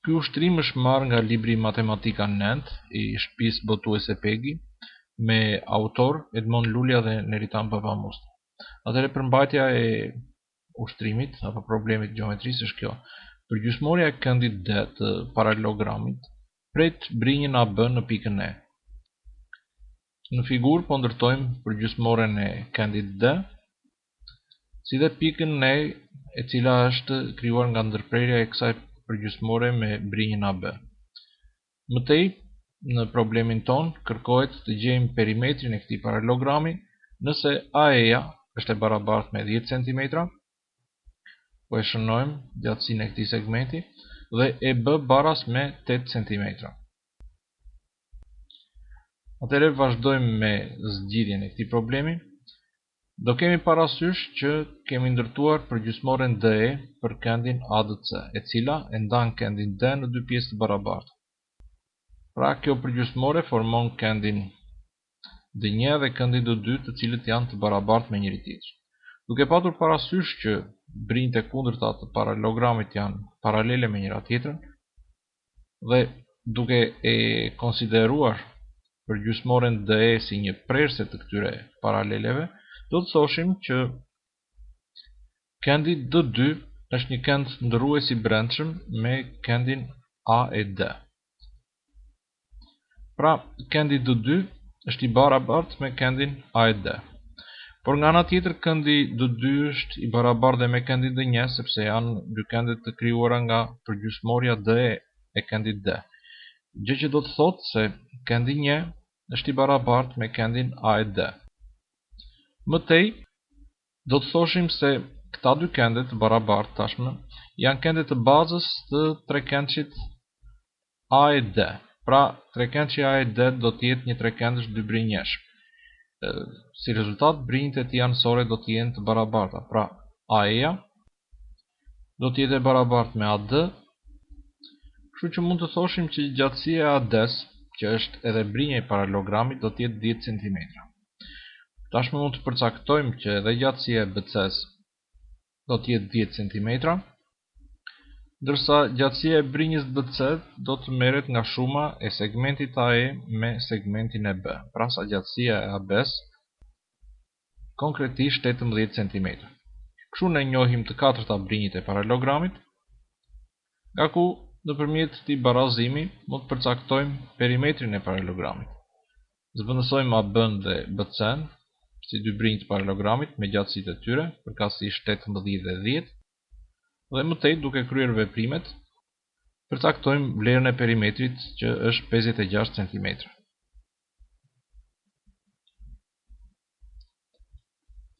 Ky ushtrim është marrë nga libri Matematika 9 i shtëpisë botuese Pegi me autor Edmond Lulja dhe Neritan Papamusta. Atëherë përmbajtja e ushtrimit apo problemit gjeometrisë është kjo. Përgjysmorja e këndit D të paralelogramit pret brinjën AB në pikën E. Në figurë po ndërtojmë përgjysmoren e këndit D, si dhe pikën E, e cila është krijuar nga ndërprerja e kësaj përgjysmore me brinjën AB. Mëtej, në problemin ton, kërkohet të gjejmë perimetrin e këtij paralelogrami nëse AE-ja është e barabartë me 10 cm, po e shënojmë gjatësinë e këtij segmenti, dhe EB baras me 8 cm. Atëherë vazhdojmë me zgjidhjen e këtij problemi. Do kemi parasysh që kemi ndërtuar përgjysmoren DE për këndin ADC, e cila e ndan këndin D në dy pjesë të barabarta. Pra, kjo përgjysmore formon këndin D1 dhe këndin D2, të cilët janë të barabartë me njëri tjetrin. Duke patur parasysh që brinjtë e kundërta të paralelogramit janë paralele me njëra tjetrën dhe duke e konsideruar përgjysmoren DE si një prerse të këtyre paraleleve, do të thoshim që këndi D2 është një kënd ndërrues i brendshëm me këndin A e D. Pra, këndi D2 është i barabartë me këndin A e D. Por nga ana tjetër, këndi D2 është i barabartë dhe me këndin D1, sepse janë dy këndet të krijuara nga përgjysmorja DE e këndit D. Gjë që do të thotë se këndi 1 është i barabartë me këndin A e D. Mëtej, do të thoshim se këta dy kënde të barabartë tashmë janë kënde të bazës të trekëndshit A e D. Pra, trekëndshi A e D do të jetë një trekëndësh dy brinjesh. Si rezultat, brinjtë e tij anësore do të jenë të barabarta. Pra, AE-ja do të jetë e barabartë me AD, kështu që mund të thoshim që gjatësia e AD-s, që është edhe brinja e paralelogramit, do të jetë 10 cm. Tashmë mund të përcaktojmë që edhe gjatësia e BC-s do të jetë 10 cm, ndërsa gjatësia e brinjës BC do të merret nga shuma e segmentit AE me segmentin e B. Pra, sa gjatësia e AB-s konkretisht 18 cm. Kështu ne njohim të katërta brinjët e paralelogramit, nga ku nëpërmjet këtij barazimi mund të përcaktojmë perimetrin e paralelogramit. Zvendësojmë AB-n dhe BC-n si dy brinjë të paralelogramit me gjatësitë e tyre, përkatësisht 18 dhe 10, dhe mëtej, duke kryer veprimet, përcaktojmë vlerën e perimetrit që është 56 cm.